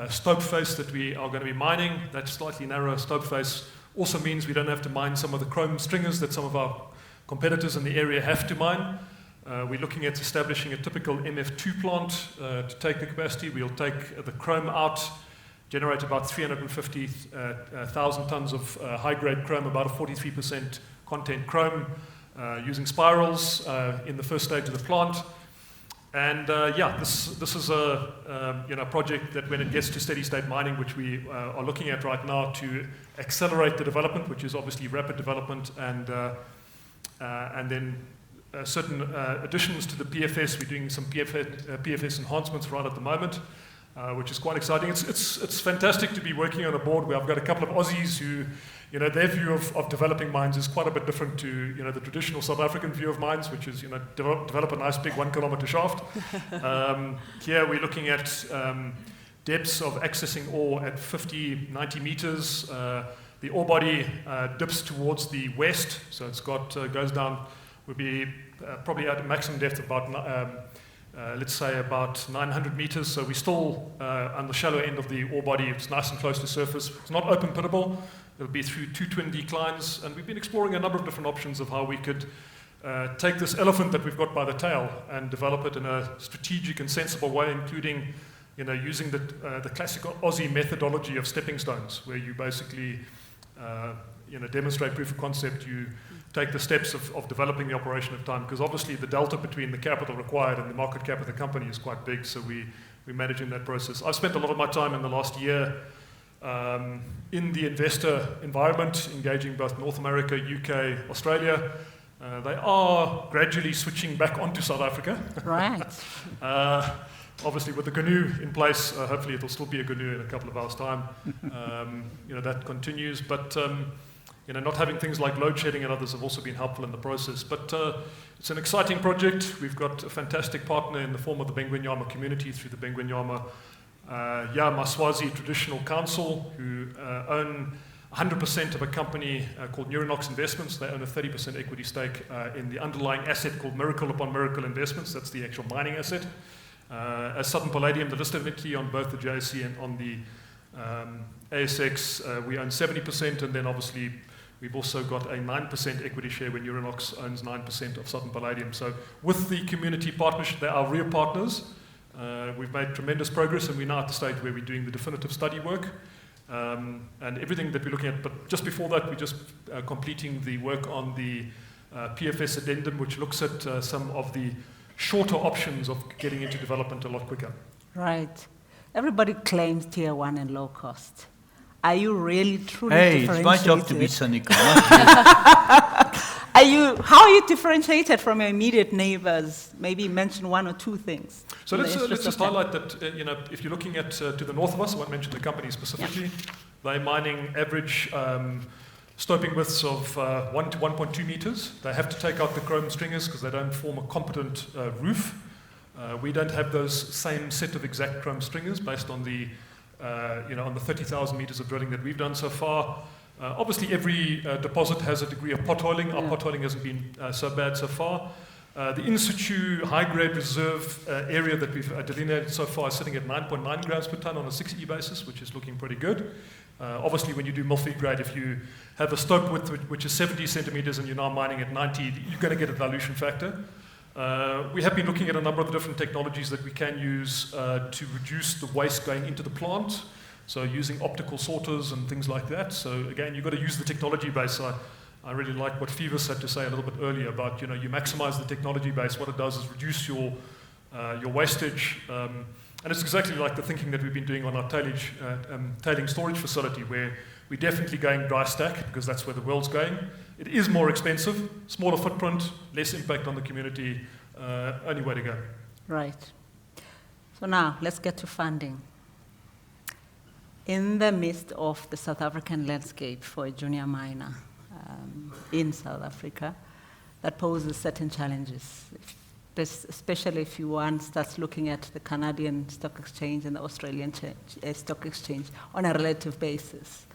stope face that we are going to be mining. That slightly narrower stope face also means we don't have to mine some of the chrome stringers that some of our competitors in the area have to mine. We're looking at establishing a typical MF2 plant to take the capacity. We'll take the chrome out, generate about 350,000 tons of high-grade chrome, about a 43% content chrome, using spirals in the first stage of the plant. And this is a project that when it gets to steady-state mining, which we are looking at right now to accelerate the development, which is obviously rapid development, and then certain additions to the PFS. We're doing some PFS enhancements right at the moment, which is quite exciting. It's fantastic to be working on a board where I've got a couple of Aussies who, their view of developing mines is quite a bit different to, the traditional South African view of mines, which is, develop a nice big 1 kilometer shaft. Here we're looking at depths of accessing ore at 50, 90 meters. The ore body dips towards the west, so it's goes down, will be probably at a maximum depth of about, let's say about 900 meters. So we're still on the shallow end of the ore body. It's nice and close to surface. It's not open pittable. It'll be through 2 twin declines, and we've been exploring a number of different options of how we could take this elephant that we've got by the tail and develop it in a strategic and sensible way, including, using the classical Aussie methodology of stepping stones, where you basically, demonstrate proof of concept. You take the steps of developing the operation of time, because obviously the delta between the capital required and the market cap of the company is quite big, so we're managing that process. I've spent a lot of my time in the last year in the investor environment, engaging both North America, UK, Australia. They are gradually switching back onto South Africa. Right. Obviously, with the canoe in place, hopefully it'll still be a canoe in a couple of hours' time. That continues, but not having things like load shedding and others have also been helpful in the process. But it's an exciting project. We've got a fantastic partner in the form of the Benguyama community through the Benguyama Maswazi Traditional Council, who own 100% of a company called Neuronox Investments. They own a 30% equity stake in the underlying asset called Miracle Upon Miracle Investments. That's the actual mining asset. As Southern Palladium, the listed entity on both the JSE and on the ASX, we own 70%, and then obviously we've also got a 9% equity share when Neuronox owns 9% of Southern Palladium. So with the community partnership, they are real partners. We've made tremendous progress, and we're now at the stage where we're doing the definitive study work and everything that we're looking at. But just before that, we're just completing the work on the PFS addendum, which looks at some of the shorter options of getting into development a lot quicker. Right. Everybody claims tier 1 and low cost. Are you really truly Hey, differentiated? it's my job to be cynical. How are you differentiated from your immediate neighbors? Maybe mention 1 or 2 things. So let's just highlight that, if you're looking at to the north of us, I won't mention the company specifically, they're mining average stoping widths of 1 to 1.2 meters. They have to take out the chrome stringers because they don't form a competent roof. We don't have those same set of exact chrome stringers based on the, on the 30,000 meters of drilling that we've done so far. Obviously, every deposit has a degree of potholing. Our potholing hasn't been so bad so far. The in situ high-grade reserve area that we've delineated so far is sitting at 9.9 grams per tonne on a 6E basis, which is looking pretty good. Obviously, when you do mill feed grade, if you have a stope width which is 70 centimeters and you're now mining at 90, you're going to get a dilution factor. We have been looking at a number of the different technologies that we can use to reduce the waste going into the plant. So using optical sorters and things like that. So again, you've got to use the technology base. I really like what Phoevos had to say a little bit earlier about, you maximize the technology base. What it does is reduce your wastage. And it's exactly like the thinking that we've been doing on our tailing storage facility, where we're definitely going dry stack because that's where the world's going. It is more expensive, smaller footprint, less impact on the community, only way to go. Right. So now let's get to funding. In the midst of the South African landscape for a junior miner in South Africa, that poses certain challenges, especially if one starts looking at the Canadian Stock Exchange and the Australian Stock Exchange on a relative basis.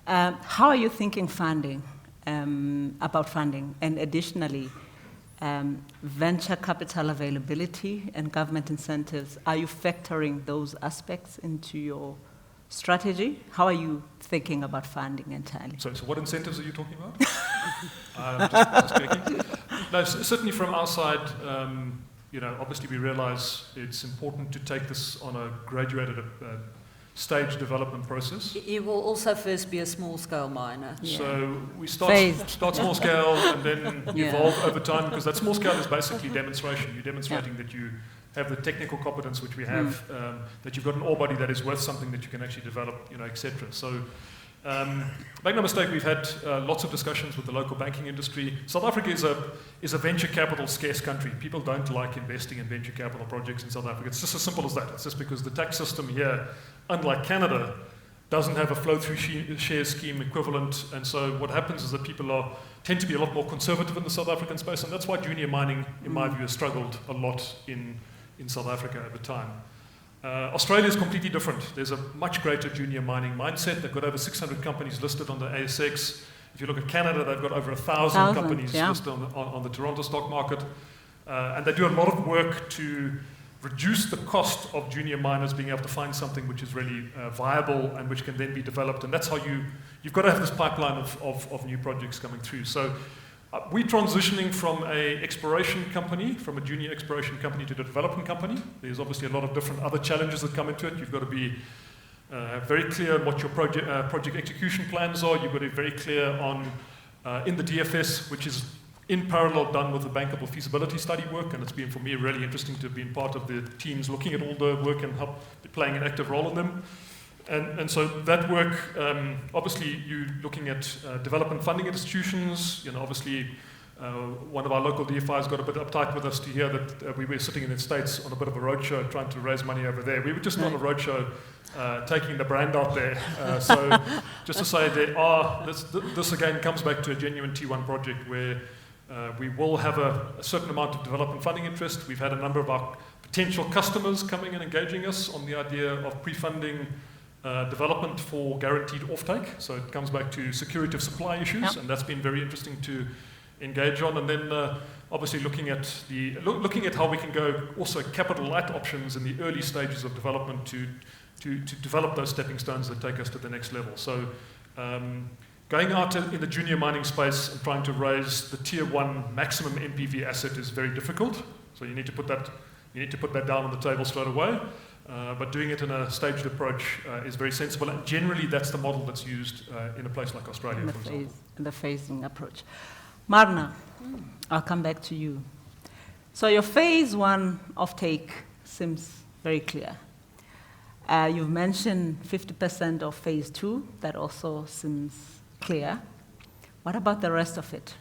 How are you thinking about funding? And additionally, venture capital availability and government incentives, are you factoring those aspects into your strategy? How are you thinking about funding entirely? So what incentives are you talking about? Just checking. No, certainly from our side, obviously we realize it's important to take this on a graduated stage development process. It will also first be a small-scale miner. Yeah. So we start small scale and then evolve over time, because that small scale is basically demonstration. You're demonstrating that you have the technical competence which we have, that you've got an ore body that is worth something that you can actually develop, etc. So make no mistake, we've had lots of discussions with the local banking industry. South Africa is a venture capital scarce country. People don't like investing in venture capital projects in South Africa. It's just as simple as that. It's just because the tax system here, unlike Canada, doesn't have a flow-through share scheme equivalent. And so what happens is that people tend to be a lot more conservative in the South African space, and that's why junior mining, in my view, has struggled a lot in South Africa over time. Australia is completely different. There's a much greater junior mining mindset. They've got over 600 companies listed on the ASX. If you look at Canada, they've got over 1,000 companies listed on the Toronto stock market. And they do a lot of work to reduce the cost of junior miners being able to find something which is really viable and which can then be developed. And that's how you've got to have this pipeline of new projects coming through. So we're transitioning from an exploration company, from a junior exploration company to a development company. There's obviously a lot of different other challenges that come into it. You've got to be very clear on what your project execution plans are. You've got to be very clear on, in the DFS, which is in parallel done with the bankable feasibility study work, and it's been, for me, really interesting to have been part of the teams looking at all the work and help playing an active role in them. And so that work, obviously, you're looking at development funding institutions. Obviously, one of our local DFIs got a bit uptight with us to hear that we were sitting in the States on a bit of a roadshow trying to raise money over there. We were just on a roadshow taking the brand out there. So just to say, this again comes back to a genuine T1 project where we will have a certain amount of development funding interest. We've had a number of our potential customers coming and engaging us on the idea of pre-funding development for guaranteed offtake. So it comes back to security of supply issues, and that's been very interesting to engage on. And then obviously looking at how we can go also capital light options in the early stages of development to develop those stepping stones that take us to the next level. So going out in the junior mining space and trying to raise the tier 1 maximum NPV asset is very difficult. So you need to put that down on the table straight away. But doing it in a staged approach is very sensible, and generally that's the model that's used in a place like Australia, for example. The phasing approach. Marna, I'll come back to you. So your phase 1 offtake seems very clear. You've mentioned 50% of phase 2. That also seems clear. What about the rest of it?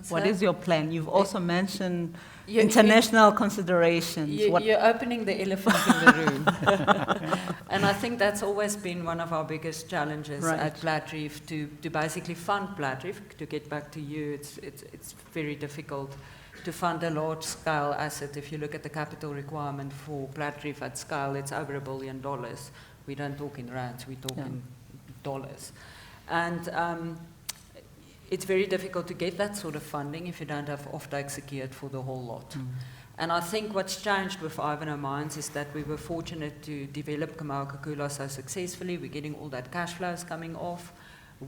What is your plan? You've also mentioned international considerations. You're opening the elephant in the room. And I think that's always been one of our biggest challenges at Platreef, to basically fund Platreef. To get back to you, it's very difficult to fund a large-scale asset. If you look at the capital requirement for Platreef at scale, it's over $1 billion. We don't talk in rands, we talk in dollars. And it's very difficult to get that sort of funding if you don't have offtake secured for the whole lot. And I think what's changed with Ivanhoe Mines is that we were fortunate to develop Kamoa-Kakula so successfully. We're getting all that cash flows coming off.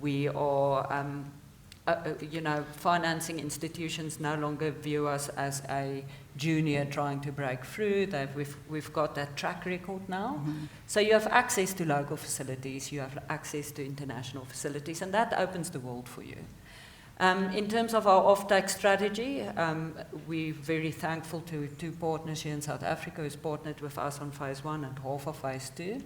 We are, financing institutions no longer view us as a junior trying to break through. We've got that track record now. So you have access to local facilities, you have access to international facilities, and that opens the world for you. In terms of our offtake strategy, we're very thankful to two partners here in South Africa who's partnered with us on phase 1 and half of phase 2.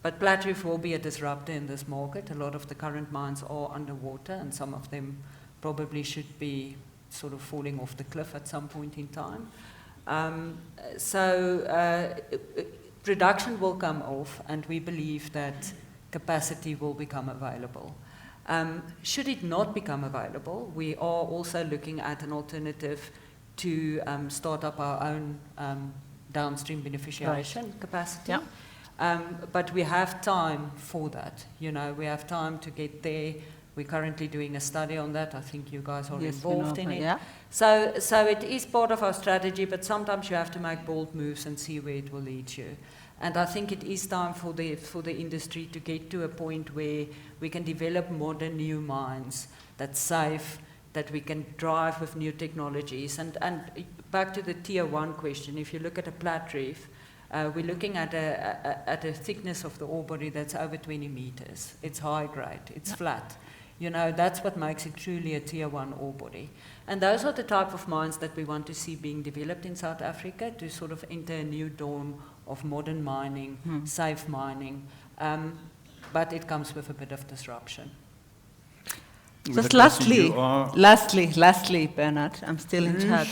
But Platreef will be a disruptor in this market. A lot of the current mines are underwater, and some of them probably should be sort of falling off the cliff at some point in time. Production will come off, and we believe that capacity will become available. Should it not become available, we are also looking at an alternative to start up our own downstream beneficiation capacity. But we have time for that. We have time to get there. We're currently doing a study on that. I think you guys are involved in it. Yeah. So it is part of our strategy, but sometimes you have to make bold moves and see where it will lead you. And I think it is time for the industry to get to a point where we can develop modern new mines that's safe, that we can drive with new technologies. And back to the tier 1 question, if you look at a Platreef, we're looking at a thickness of the ore body that's over 20 meters. It's high grade, it's flat. That's what makes it truly a tier 1 ore body. And those are the type of mines that we want to see being developed in South Africa to sort of enter a new dawn of modern mining, safe mining, but it comes with a bit of disruption. Just lastly, Bernard, I'm still in charge.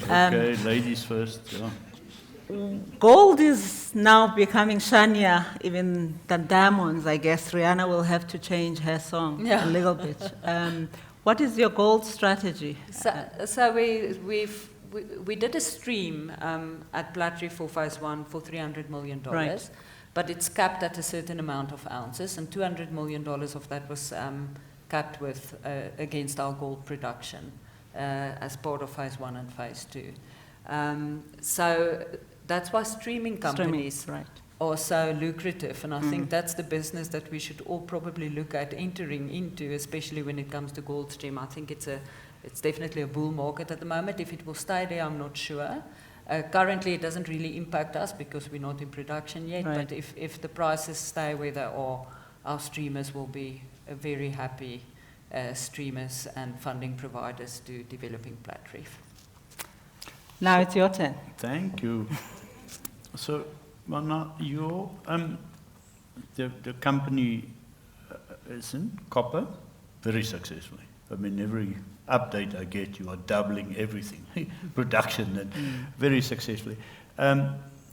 Okay, ladies first. Yeah. Gold is now becoming shinier even than diamonds, I guess. Rihanna will have to change her song a little bit. What is your gold strategy? So we did a stream at Platreef for phase 1 for $300 million, but it's capped at a certain amount of ounces, and $200 million of that was capped with against our gold production as part of phase 1 and phase 2. So that's why streaming companies are so lucrative, and I think that's the business that we should all probably look at entering into, especially when it comes to gold stream. I think it's definitely a bull market at the moment. If it will stay there, I'm not sure. Currently, it doesn't really impact us because we're not in production yet, but if the prices stay where they are, our streamers will be very happy streamers and funding providers to developing Platreef. Now it's your turn. Thank you. So, Marna, the company is in copper very successfully. I mean, every update I get, you are doubling everything, production, and very successfully.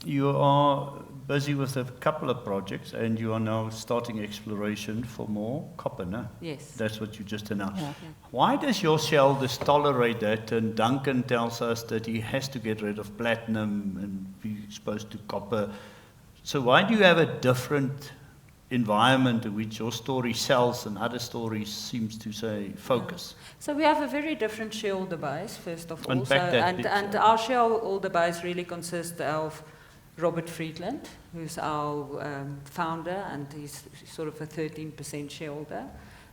You are busy with a couple of projects, and you are now starting exploration for more copper, no? Yes. That's what you just announced. Yeah. Why does your shareholders tolerate that? And Duncan tells us that he has to get rid of platinum and be exposed to copper. So why do you have a different environment in which your story sells and other stories seems to say focus? So we have a very different shareholder base, first of all. And our shareholder base really consists of Robert Friedland, who's our founder, and he's sort of a 13% shareholder.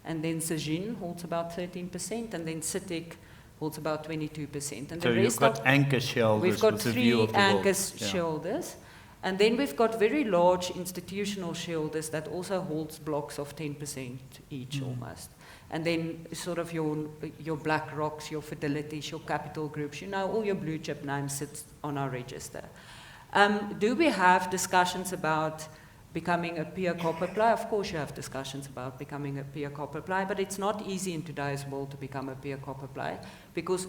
And then Sajin holds about 13%, and then Citic holds about 22%. And so you've got anchor shareholders. We've got with a view of the anchor world. shareholders. And then we've got very large institutional shareholders that also holds blocks of 10% each almost. And then sort of your Black Rocks, your Fidelities, your Capital Groups, all your blue chip names sit on our register. Do we have discussions about becoming a pure copper player? Of course you have discussions about becoming a pure copper player, but it's not easy in today's world to become a pure copper player because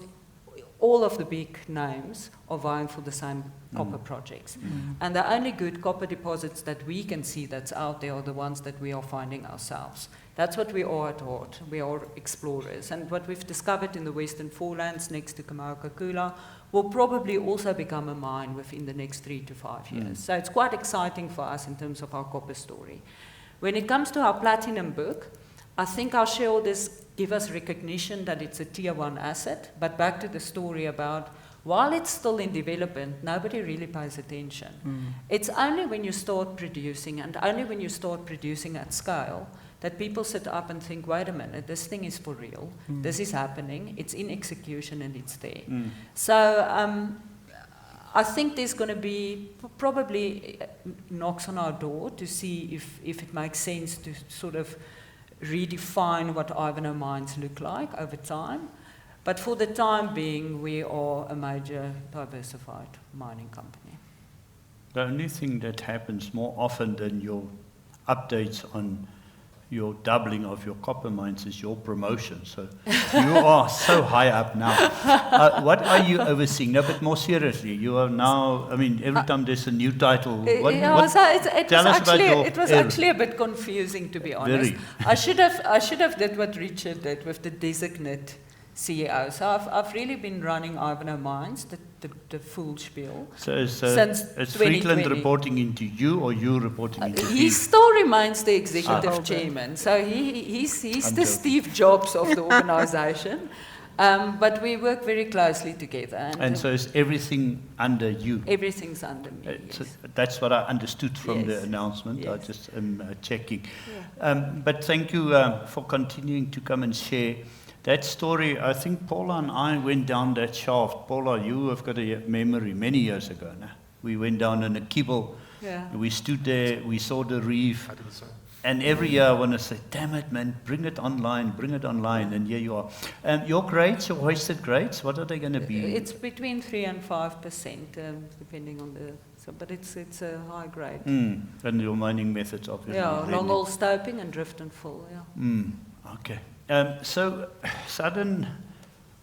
all of the big names are vying for the same copper projects. And the only good copper deposits that we can see that's out there are the ones that we are finding ourselves. That's what we are at heart. We are explorers. And what we've discovered in the Western Forelands next to Kamoa-Kakula will probably also become a mine within the next 3 to 5 years. So it's quite exciting for us in terms of our copper story. When it comes to our platinum book, I think our shareholders give us recognition that it's a tier 1 asset, but back to the story about while it's still in development, nobody really pays attention. It's only when you start producing, and only when you start producing at scale, that people sit up and think, wait a minute, this thing is for real, this is happening, it's in execution and it's there. So I think there's going to be probably knocks on our door to see if it makes sense to sort of redefine what Ivanhoe Mines look like over time. But for the time being, we are a major diversified mining company. The only thing that happens more often than your updates on your doubling of your copper mines is your promotion. So you are so high up now. What are you overseeing? No, but more seriously, you are now, I mean, every time there's a new title. It was actually a bit confusing, to be honest. I should have did what Richard did with the designate CEO. So I've really been running Ivanhoe Mines, the full spiel. So since is Friedland reporting into you or you reporting into him? He still remains the executive chairman. So he's the Steve Jobs of the organisation. But we work very closely together. And so is everything under you? Everything's under me, yes. That's what I understood from the announcement. I just am checking. Yeah. But thank you for continuing to come and share that story. I think Paula and I went down that shaft. Paula, you have got a memory many years ago now. We went down in a kibble. Yeah. We stood there, we saw the reef. I did the same. And every year I want to say, damn it, man, bring it online. And here you are. Your grades, your hoisted grades, what are they going to be? It's between 3 and 5%, depending on the... So, but it's a high grade. And your mining methods, obviously. Yeah, long hole stoping and drift and full, yeah. Okay. So, Southern,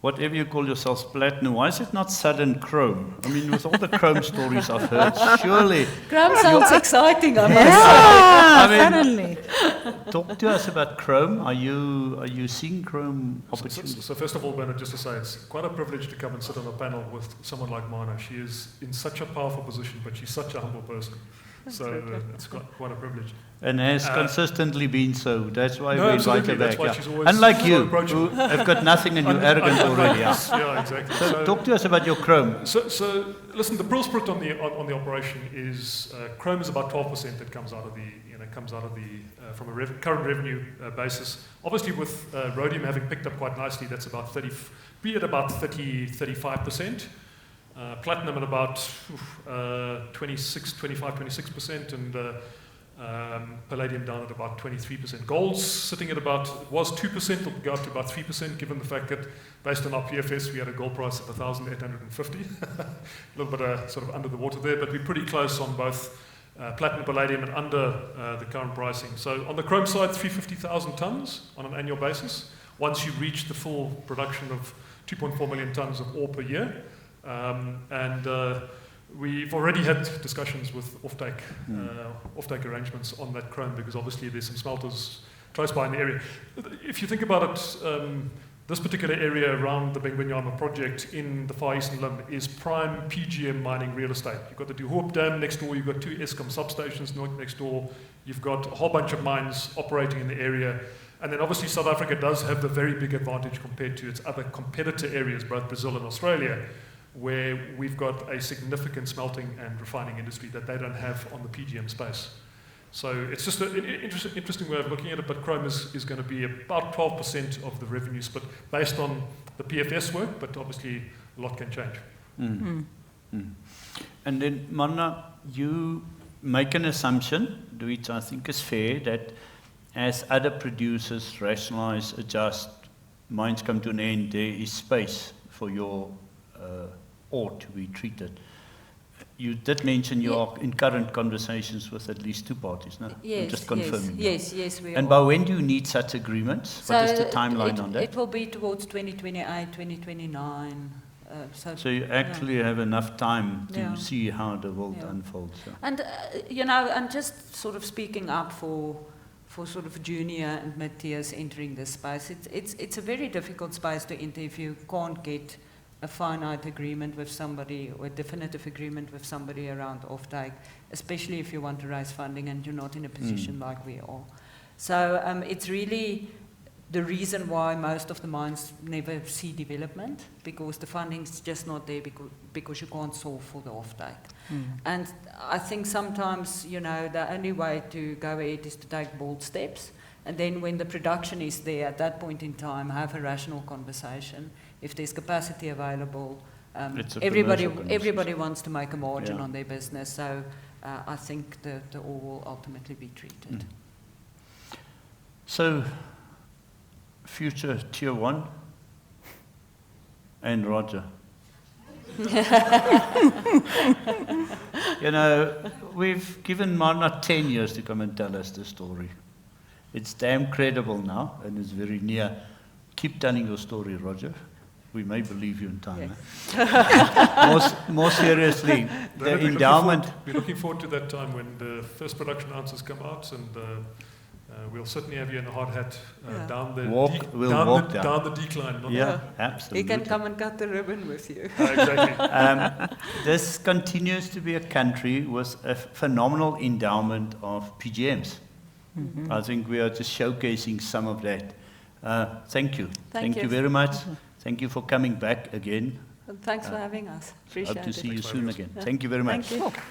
whatever you call yourselves, Platinum, why is it not Southern Chrome? I mean, with all the Chrome stories I've heard, surely... Chrome sounds exciting, I certainly. Talk to us about Chrome. Are you seeing Chrome opportunities? So first of all, Bernard, just to say, it's quite a privilege to come and sit on a panel with someone like Marna. She is in such a powerful position, but she's such a humble person. So it's quite a privilege. And has consistently been so. That's why we invite her back. That's why she's always unlike you, who have got nothing and you're arrogant already. Yeah, exactly. So talk to us about your chrome. So listen, the prill split on the operation is chrome is about 12% that comes out of the from a current revenue basis. Obviously, with rhodium having picked up quite nicely, that's about 35%. Platinum at about 26%, and palladium down at about 23%. Gold's sitting at was 2%, it'll go up to about 3%, given the fact that based on our PFS, we had a gold price of 1,850. A little bit sort of under the water there, but we're pretty close on both platinum, palladium, and under the current pricing. So on the chrome side, 350,000 tons on an annual basis, once you reach the full production of 2.4 million tons of ore per year. We've already had discussions with Offtake arrangements on that chrome, because obviously there's some smelters close by in the area. If you think about it, this particular area around the Benguyama project in the Far Eastern Limb is prime PGM mining real estate. You've got the De Hoop Dam next door, you've got 2 Eskom substations next door, you've got a whole bunch of mines operating in the area. And then obviously South Africa does have the very big advantage compared to its other competitor areas, both Brazil and Australia, where we've got a significant smelting and refining industry that they don't have on the PGM space. So it's just an interesting way of looking at it, but chrome is going to be about 12% of the revenue split based on the PFS work, but obviously a lot can change. And then, Marna, you make an assumption, which I think is fair, that as other producers rationalize, adjust, mines come to an end, there is space for your ore to be treated. You did mention you are in current conversations with at least 2 parties, no? Yes, I'm just confirming. Yes, we are. And by when do you need such agreements? What is the timeline on that? It will be towards 2028, 2029. So you actually have enough time to see how the world unfolds. So. And, and just sort of speaking up for sort of junior and mid-tiers entering this space, it's a very difficult space to enter if you can't get a finite agreement with somebody or a definitive agreement with somebody around offtake, especially if you want to raise funding and you're not in a position like we are. So it's really the reason why most of the mines never see development, because the funding's just not there because you can't solve for the offtake. And I think sometimes, you know, the only way to go ahead is to take bold steps, and then when the production is there, at that point in time, have a rational conversation. If there's capacity available, everybody wants to make a margin on their business, so I think the ore will ultimately be treated. So, future Tier 1 and Roger. You know, we've given Marna 10 years to come and tell us the story. It's damn credible now, and it's very near. Keep telling your story, Roger. We may believe you in time. Yes. More seriously, the endowment. We're looking forward to that time when the first production ounces come out, and we'll certainly have you in a hard hat down the down the decline. Absolutely. He can come and cut the ribbon with you. Exactly. This continues to be a country with a phenomenal endowment of PGMs. I think we are just showcasing some of that. Thank you. Thank you very much. Thank you for coming back again. Thanks for having us. Appreciate it. Hope to see you soon again. Thank you very much. Thank you.